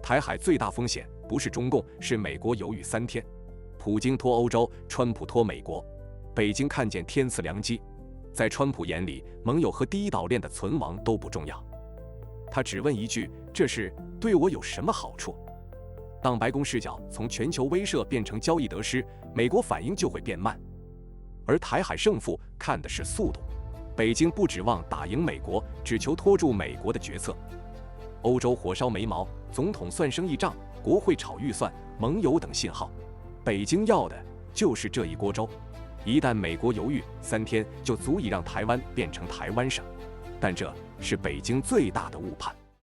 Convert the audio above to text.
台海最大风险不是中共，是美国犹豫3天。普京拖欧洲，川普拖美国。北京看见天赐良机，在川普眼里，盟友和第一岛链的存亡都不重要。他只问一句：这事对我有什么好处？当白宫视角从全球威慑变成交易得失，美国反应就会变慢。而台海胜负看的是速度，北京不指望打赢美国，只求拖住美国的决策。欧洲火烧眉毛，总统算生意账，国会炒预算，盟友等信号。北京要的就是这一锅粥。一旦美国犹豫3天，就足以让台湾变成台湾省。但这是北京最大的误判。